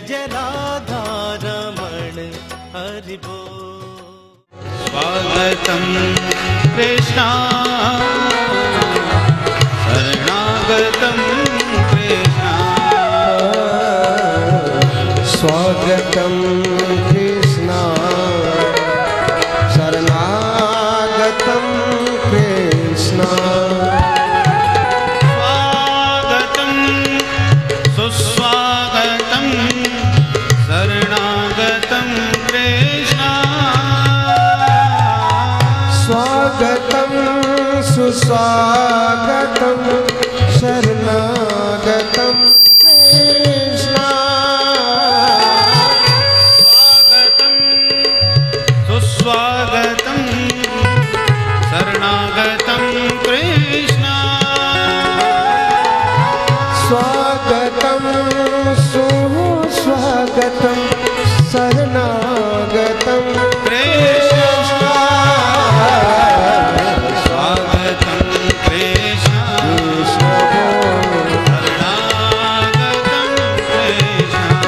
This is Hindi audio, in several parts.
जय राधा रमण हरि बोल। स्वागतम कृष्णा शरणागतम कृष्णा स्वागतम कृष्णा शरणागतम कृष्णा स्वागतम सुस्वागतम शरणागतम कृष्णा स्वागतम सुस्वागतम शरणागतम कृष्णा स्वागतम शरणागतम कृष्णा स्वागतम सुस्वागतम शरणागतम कृष्णा स्वागतम कृष्णा शरणागतम कृष्णा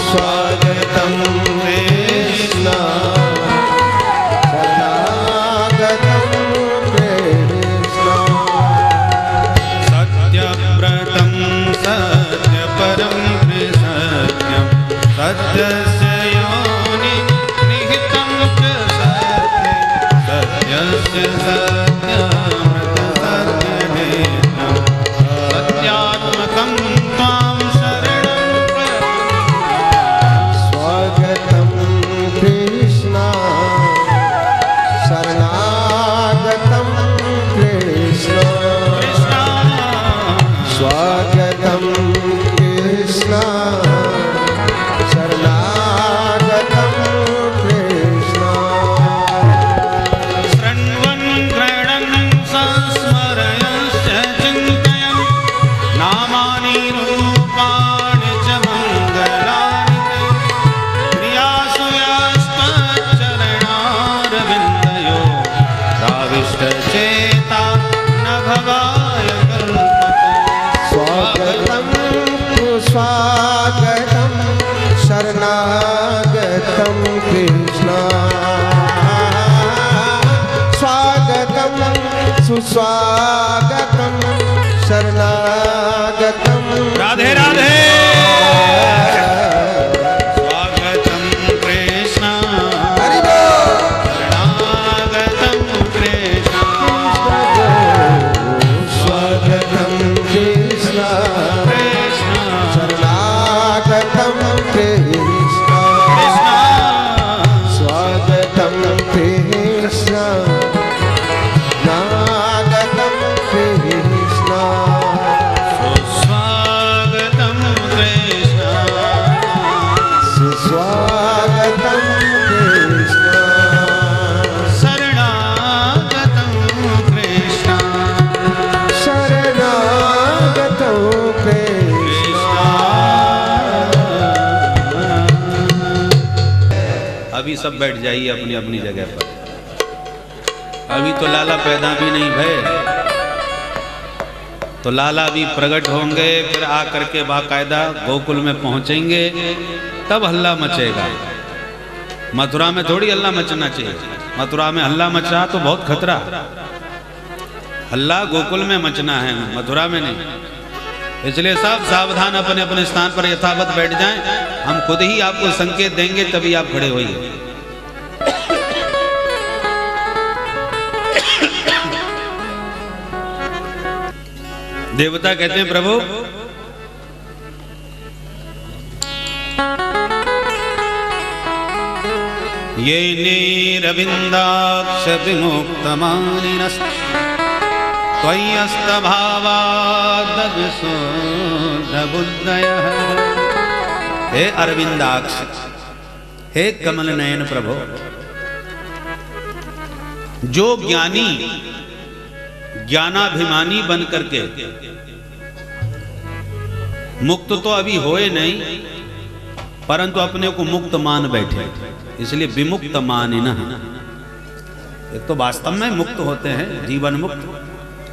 स्वागतम कृष्णा शरणागतम कृष्णा सत्यव्रतं सत्यपरं त्रिसत्यं सत्यस्य योनि निहितं च सत्ये सत्यस्य सत्यमृतसत्यनेत्रं सत्यात्मकं त्वां शरणं प्रपद्ये। स्वागतम कृष्णा शरणागतम कृष्णा कृष्णा स्वागतम कृष्णा शरणागतम कृष्णा शृण्वन् गृह्णन् संस्मरयश्च चिन्तयन् नामानि रूपाणि च मङ्गलानि ते प्रियासु यस्त्वच्चरणारविन्दयो प्राविष्टचेता न भवाय कल्पते। स्वागतम स्वागतम शरणागतम कृष्णा स्वागतम सुस्वागतम शरणागतम राधे राधे। स्वागतम कृष्णा हरि बोल। शरणागतम कृष्णा स्वागतम कृष्णा कृष्णा शरणागतम कृष्णा कृष्णा स्वागतम कृष्णा नागतम कृष्णा सुस्वागतम कृष्णा सुस्वागतम कृष्णा शरणागतम कृष्णा शरणागतम कृष्णा। अभी सब बैठ जाइए अपनी अपनी जगह पर। अभी तो लाला पैदा भी नहीं भय, तो लाला भी प्रकट होंगे, फिर आकर के बाकायदा गोकुल में पहुंचेंगे, तब हल्ला मचेगा। मथुरा में थोड़ी हल्ला मचना चाहिए, मथुरा में हल्ला मचा तो बहुत खतरा। हल्ला गोकुल में मचना है, मथुरा में नहीं। इसलिए सब सावधान अपने अपने स्थान पर यथावत बैठ जाएं। हम खुद ही आपको संकेत देंगे, तभी आप खड़े होइए। देवता कहते हैं प्रभु ये नीरविंदाक्ष विमुक्तमानिनस् त्वय्यस्तभावादविशुद्धबुद्धयः। हे अरविंदाक्ष, हे कमल नयन प्रभु, जो ज्ञानी ज्ञानाभिमानी बन करके मुक्त तो अभी होए नहीं, परंतु अपने को मुक्त मान बैठे, इसलिए विमुक्त मानिनः। एक तो वास्तव में मुक्त होते हैं, जीवन मुक्त,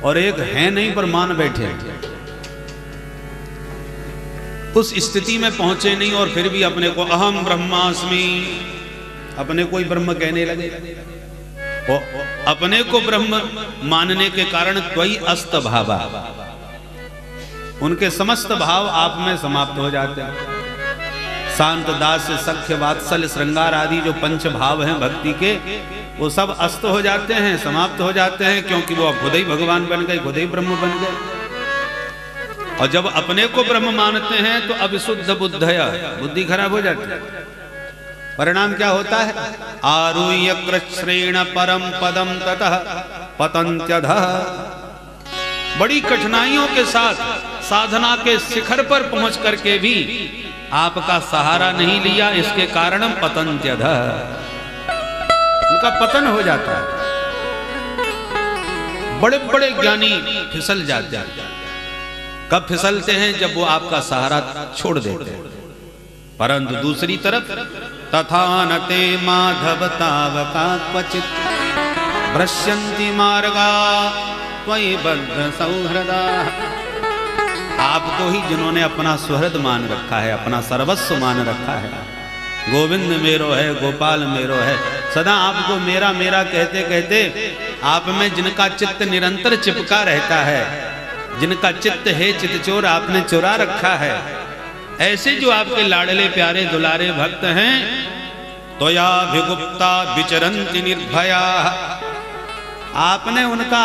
और एक है नहीं पर मान बैठे। उस स्थिति में पहुंचे नहीं और फिर भी अपने को अहम ब्रह्मास्मि, अपने को ही ब्रह्म कहने लगे। अपने को ब्रह्म मानने के कारण त्वयि अस्त भावा, उनके समस्त भाव आप में समाप्त हो जाते हैं। शांत, दास्य, सख्य, वात्सल्य, श्रृंगार आदि जो पंच भाव हैं भक्ति के, वो सब अस्त हो जाते हैं, समाप्त हो जाते हैं, क्योंकि वो खुद ही भगवान बन गए, खुद ही ब्रह्म बन गए। और जब अपने को ब्रह्म मानते हैं तो अविशुद्ध बुद्धया, बुद्धि खराब हो जाती है। परिणाम क्या होता है? आरुह्य कृच्छ्रेण परम पदम ततः पतन्त्यधः। बड़ी कठिनाइयों के साथ साधना के शिखर पर पहुंच करके भी आपका सहारा नहीं लिया, इसके कारण पतन्त्यधः, उनका पतन हो जाता है। बड़े बड़े ज्ञानी फिसल जाते हैं। कब फिसलते हैं? जब वो आपका सहारा छोड़ देते हैं। परंतु दूसरी तरफ तथा नते माधव तावका क्वचित भ्रश्यन्ति मार्गा त्वयि बद्ध सौहृदा। आपको ही जिन्होंने अपना सुहृद मान रखा है, अपना सर्वस्व मान रखा है, गोविंद मेरो है, गोपाल मेरो है, सदा आपको मेरा मेरा कहते कहते आप में जिनका चित्त निरंतर चिपका रहता है, जिनका चित्त है चितचोर आपने चुरा रखा है, ऐसे जो आपके लाडले प्यारे दुलारे भक्त हैं, त्वया विगुप्ता विचरन्ति निर्भया, आपने उनका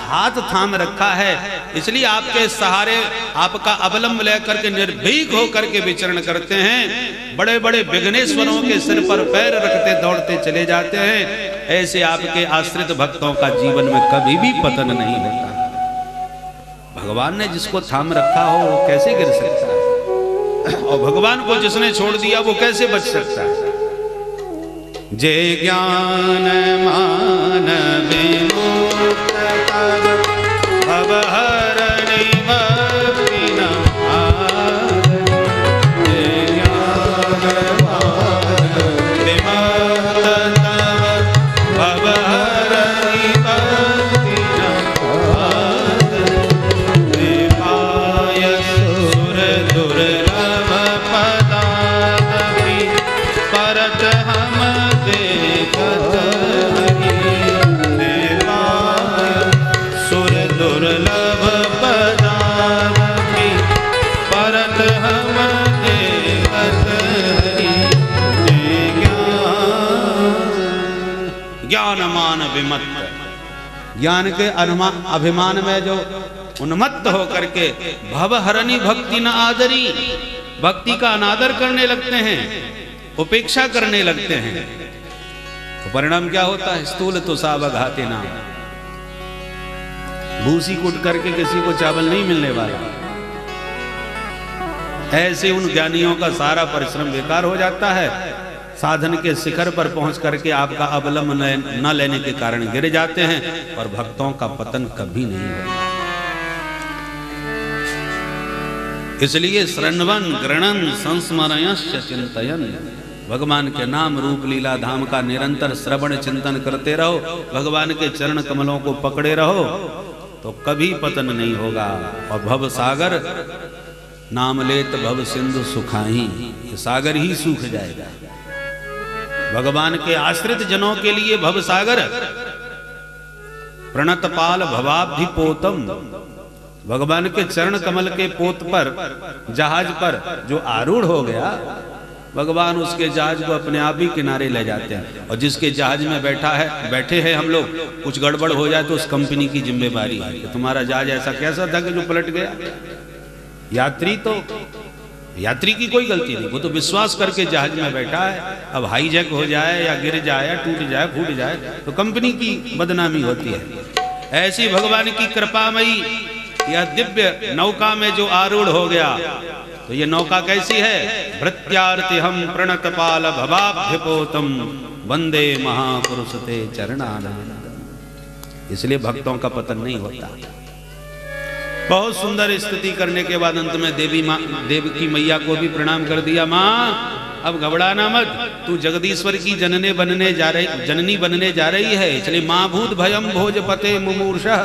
हाथ थाम रखा है, इसलिए आपके सहारे आपका अवलंब लेकर के निर्भीक होकर के विचरण करते हैं। बड़े बड़े विघ्नेश्वरों के सिर पर पैर रखते दौड़ते चले जाते हैं। ऐसे आपके आश्रित भक्तों का जीवन में कभी भी पतन नहीं होता। भगवान ने जिसको थाम रखा हो वो कैसे गिर सकता है, और भगवान को जिसने छोड़ दिया वो कैसे बच सकता है। जय ज्ञान मान विमुक्त तव भवहरणि भक्ति न आदरि। जय ज्ञान मान विमुक्त तव भवहरणि भक्ति न आदरि। देवाय सुर दुर्लभ पदादपि परत हम देखत देवाय सुर दुर्लभ पदादपि परत हम देखत। ज्ञान मान विमत्त, ज्ञान के अभिमान में जो उन्मत्त होकर के भवहरणी भक्ति न आदरी, भक्ति का अनादर करने लगते हैं, उपेक्षा करने लगते हैं, तो परिणाम क्या होता है? स्थूल तो सावघाते नाम, भूसी कुट करके किसी को चावल नहीं मिलने वाला। ऐसे उन ज्ञानियों का सारा परिश्रम बेकार हो जाता है। साधन के शिखर पर पहुंच करके आपका अवलंब न लेने के कारण गिर जाते हैं, और भक्तों का पतन कभी नहीं होता। इसलिए श्रृण्वन गृणन संस्मरयश्च चिंतयन, भगवान के नाम रूप लीला धाम का निरंतर श्रवण चिंतन करते रहो, भगवान के चरण कमलों को पकड़े रहो, तो कभी पतन नहीं होगा। और भव सागर नाम लेत भव सिंधु सुखाही, सागर ही सूख जाएगा। भगवान के आश्रित जनों के लिए भव सागर प्रणत पाल भवाब्धिपोतम, भगवान के चरण कमल के पोत पर, जहाज पर जो आरूढ़ हो गया, भगवान उसके जहाज को अपने आप ही किनारे ले जाते हैं। और जिसके जहाज में बैठे हैं हम लोग, कुछ गड़बड़ हो जाए तो उस कंपनी की जिम्मेदारी है कि तुम्हारा जहाज ऐसा कैसा था कि जो पलट गया। यात्री की कोई गलती नहीं, वो तो विश्वास करके जहाज में बैठा है। अब हाईजैक हो जाए या गिर जाए या टूट जाए फूट जाए तो कंपनी की बदनामी होती है। ऐसी भगवान की कृपामयी यह दिव्य नौका में जो आरूढ़ हो गया, तो ये नौका कैसी है? भृत्यार्ति हम प्रणत पाल भवाब्धिपोतम वंदे महापुरुष ते चरणानंद। इसलिए भक्तों का पतन नहीं होता। बहुत सुंदर स्तुति करने के बाद अंत में देव की मैया को भी प्रणाम कर दिया। माँ अब घबराना मत, तू जगदीश्वर की जननी बनने जा रही है, इसलिए माँ भूत भयम भोजपते मुमूर्षः,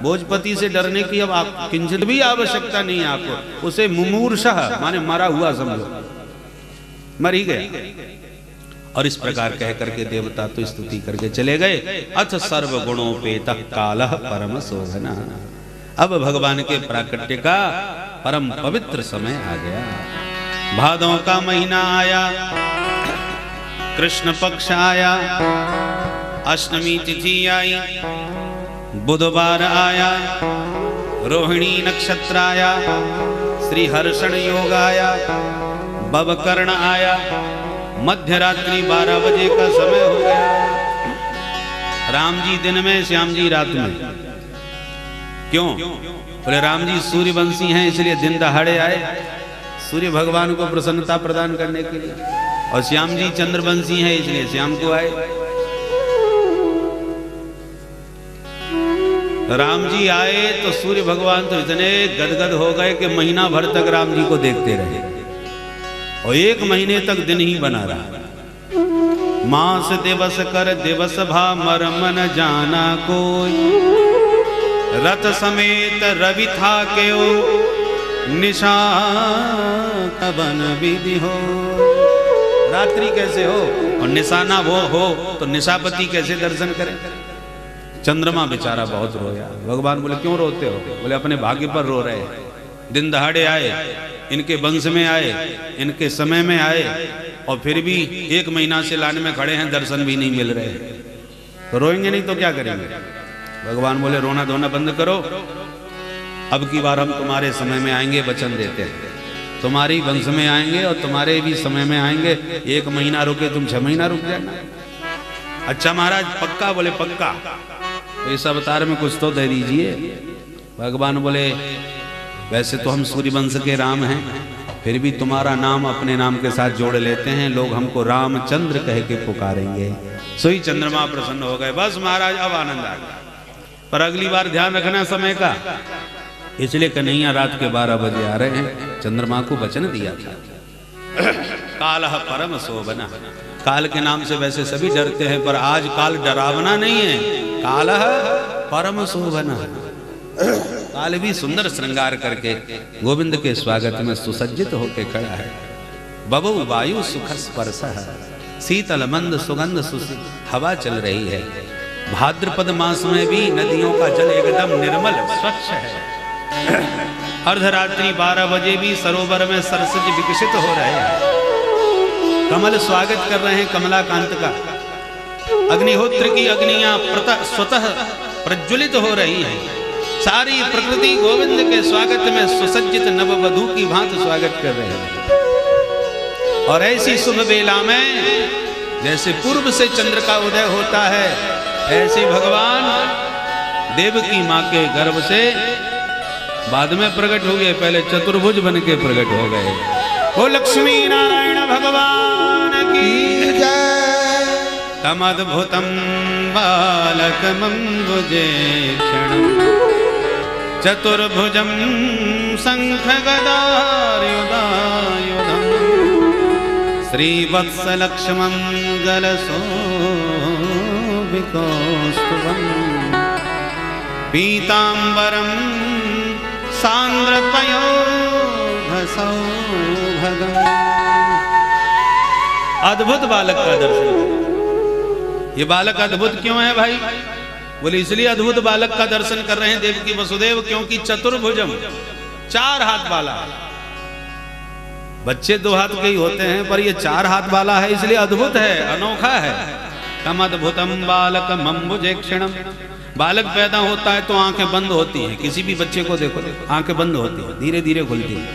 भोजपति से डरने की अब आप किंचित भी आवश्यकता नहीं है आपको। उसे मुमूर्षः माने मरा हुआ समझो, मर ही गया। और इस प्रकार कह करके देवता तो स्तुति करके चले गए। अथ सर्व गुणोपेतः कालः परम शोभना। अब भगवान के प्राकट्य का परम पवित्र समय आ गया। भादों का महीना आया, कृष्ण पक्ष आया, अष्टमी तिथि आई, बुधवार आया, रोहिणी नक्षत्र आया, श्री हर्षण योग आया, बवकर्ण आया, मध्य रात्रि 12 बजे का समय हो गया। राम जी दिन में, श्याम जी रात में। क्यों? बोले राम जी सूर्यवंशी हैं इसलिए दिन दहाड़े आए सूर्य भगवान को प्रसन्नता प्रदान करने के लिए, और श्याम जी चंद्रवंशी हैं इसलिए श्याम को आए। राम जी आए तो सूर्य भगवान तो इतने गदगद हो गए कि महीना भर तक राम जी को देखते रहे, और 1 महीने तक दिन ही बना रहा। मास दिवस कर दिवस भा मर मन जाना कोई, रथ समेत रवि था के निशा कबन विधि हो। रात्रि कैसे हो और निशाना वो हो तो निशापति कैसे दर्शन करें। चंद्रमा बेचारा बहुत रोया। भगवान बोले क्यों रोते हो? बोले अपने भाग्य पर रो रहे हैं। दिन दहाड़े आए, इनके वंश में आए, इनके समय में आए, और फिर भी 1 महीना से लाइन में खड़े हैं, दर्शन भी नहीं मिल रहे। तो रोएंगे नहीं तो क्या करेंगे? भगवान बोले रोना धोना बंद करो, अब की बार हम तुम्हारे समय में आएंगे, वचन देते हैं। तुम्हारी वंश में आएंगे और तुम्हारे भी समय में आएंगे। 1 महीना रुके तुम 6 महीना रुक जाना। अच्छा महाराज पक्का? बोले पक्का। तो इस अवतार में कुछ तो दे दीजिए। भगवान बोले वैसे तो हम सूर्यवंश के राम हैं, फिर भी तुम्हारा नाम अपने नाम के साथ जोड़ लेते हैं, लोग हमको रामचंद्र कह के पुकारेंगे। सोई चंद्रमा प्रसन्न हो गए। बस महाराज अब आनंद आ गया। पर अगली बार ध्यान रखना समय का, इसलिए कन्हैया रात के 12 बजे आ रहे हैं। चंद्रमा को वचन दिया था कालः परम शोभना। काल के नाम से वैसे सभी डरते हैं, पर आज काल डरावना नहीं है। कालः परम शोभना। काल भी सुंदर श्रृंगार करके गोविंद के स्वागत में सुसज्जित होके खड़ा है। बबू वायु सुख स्पर्शः, शीतल मंद सुगंध सुसी हवा चल रही है। भाद्रपद मास में भी नदियों का जल एकदम निर्मल स्वच्छ है। अर्धरात्रि 12 बजे भी सरोवर में सरसज विकसित हो रहे हैं। कमल स्वागत कर रहे हैं कमलाकांत का। अग्निहोत्र की अग्नियां स्वतः प्रज्वलित हो रही हैं। सारी प्रकृति गोविंद के स्वागत में सुसज्जित नववधू की भांति स्वागत कर रहे हैं। और ऐसी शुभ बेला में जैसे पूर्व से चंद्र का उदय होता है, ऐसे भगवान देव की मां के गर्भ से बाद में प्रकट हो गए। पहले चतुर्भुज बन के प्रकट हो गए। ओ लक्ष्मी नारायण भगवान की जय। तमद्भुतं बालकमम्बुजेक्षणं चतुर्भुजं शङ्खगदायुधायुधं श्रीवत्सलक्ष्मङ्गलशोभिकौस्तुभं पीताम्बरं सान्द्रपयोधसौभगम्। अद्भुत बालक का दर्शन। ये बालक अद्भुत क्यों है भाई? बोले इसलिए अद्भुत बालक का दर्शन कर रहे हैं देवकी वसुदेव, क्योंकि चतुर्भुजम 4 हाथ वाला। बच्चे 2 हाथ के ही होते हैं, पर ये 4 हाथ वाला है, इसलिए अद्भुत है, अनोखा है। तम अद्भुतम बालकम अम्बुजेक्षणम। बालक पैदा होता है तो आंखें बंद होती हैं। किसी भी बच्चे को देखो आंखें बंद होती हैं, धीरे धीरे खुलती हैं।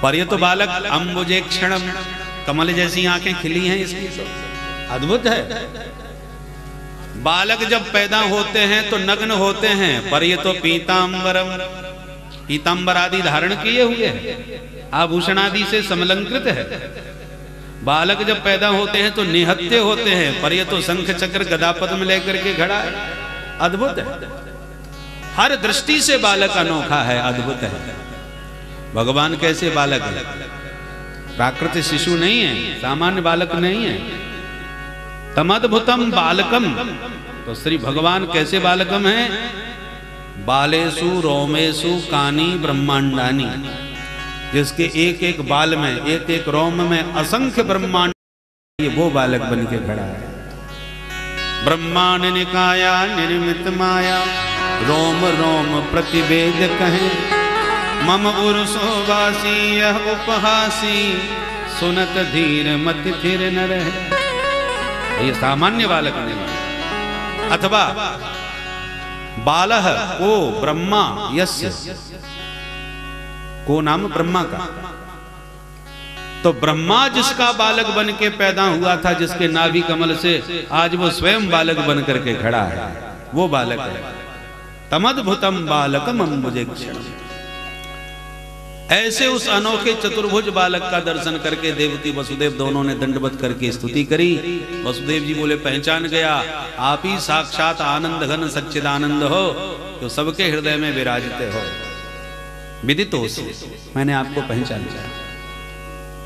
पर ये तो बालक अम्बुजेक्षणम, कमल जैसी आंखें खिली हैं इसकी, अद्भुत है। बालक जब पैदा होते हैं तो नग्न होते हैं, पर ये तो पीताम्बरम, पीताम्बर आदि धारण किए हुए हैं, आभूषण आदि से समलंकृत है। बालक जब पैदा होते हैं तो निहत्थे होते हैं, पर ये तो शंख चक्र गदा पद्म लेकर के खड़ा है। अद्भुत है। हर दृष्टि से बालक अनोखा है, अद्भुत है। भगवान कैसे बालक है? प्राकृतिक शिशु नहीं है, सामान्य बालक नहीं है। तमद्भुतम बालकम, तो श्री भगवान कैसे बालकम है? बालेषु रोमेषु कानी ब्रह्मांडानी, जिसके एक एक बाल में, एक एक रोम में असंख्य ब्रह्मांड, ये वो बालक बन के खड़ा है। ब्रह्मांड निकाया निर्मित माया, रोम रोम प्रतिवेद कहें, मम उर्सो वासी यह उपहासी, सुनत धीर मति थिर न रहे। ये सामान्य बालक नहीं, अथवा बालह को ब्रह्मा यस्य, को नाम ब्रह्मा का, तो ब्रह्मा जिसका बालक बन के पैदा हुआ था, जिसके नाभि कमल से, आज वो स्वयं बालक बन करके खड़ा है, वो बालक है। तमद्भुतम बालकम अम्बुजेक्षणम। ऐसे उस अनोखे चतुर्भुज बालक का दर्शन करके देवकी वसुदेव दोनों ने दंडवत करके स्तुति करी। वसुदेव जी बोले, पहचान गया, आप ही साक्षात आनंद घन सच्चिदानंद हो, जो सबके हृदय में विराजते हो। विदितोऽसि, मैंने आपको पहचान लिया।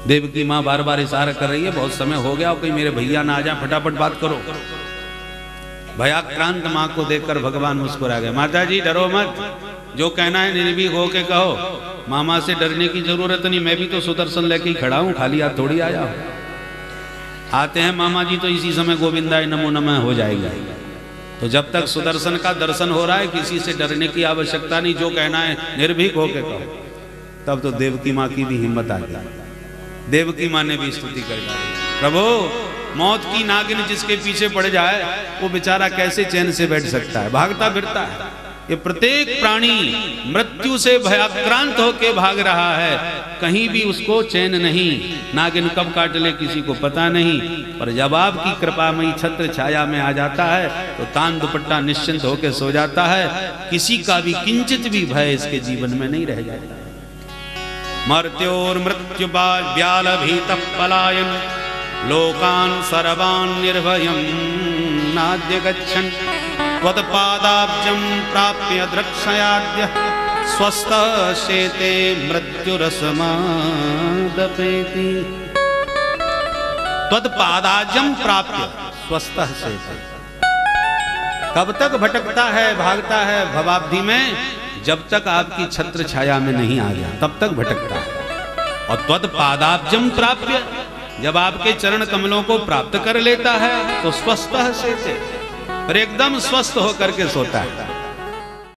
देवकी माँ बार बार इशारा कर रही है, बहुत समय हो गया, कोई मेरे भैया ना आ जाए, फटाफट बात करो। भयाक्रांत माँ को देखकर भगवान मुस्कुरा गए। माता जी डरो मत, जो कहना है निर्भीक होके कहो, मामा से डरने की जरूरत नहीं, मैं भी तो सुदर्शन लेके ही खड़ा हूं, खाली हाथ थोड़ी आया हूं। आते हैं मामा जी तो इसी समय गोविंदाय नमो नमः हो जाएगा। तो जब तक सुदर्शन का दर्शन हो रहा है, किसी से डरने की आवश्यकता नहीं, जो कहना है निर्भीक होके कहो। तब तो देवकी माँ की भी हिम्मत आ गई। देवकी माँ ने भी स्तुति कर दी, प्रभु मौत की नागिन जिसके पीछे पड़ जाए, वो बेचारा कैसे चैन से बैठ सकता है, भागता फिरता है। ये प्रत्येक प्राणी मृत्यु से भयाक्रांत होके भाग रहा है, कहीं भी उसको चैन नहीं। नागिन कब काट ले किसी को पता नहीं, पर जब आपकी कृपामयी छत्र छाया में आ जाता है तो तान दुपट्टा निश्चिंत होके सो जाता है। किसी का भी किंचित भी भय इसके जीवन में नहीं रह जाता। मर्त्योर मृत्यु व्याल भीतः पलायन, लोकान सर्वान निर्भयं नाद्य गच्छन्, त्वत्पादाब्जं प्राप्य द्रक्षयाद्य, स्वस्थः शेते मृत्युरसमादपेति। त्वत्पादाब्जं प्राप्य स्वस्थः शेते। कब तक भटकता है, भागता है भवाब्धि में? जब तक आपकी छत्र छाया में नहीं आ गया, तब तक भटकता है। और त्वत्पादाब्जं प्राप्य, जब आपके चरण कमलों को प्राप्त कर लेता है तो स्वस्थ शेते, और एकदम स्वस्थ होकर के सोता है।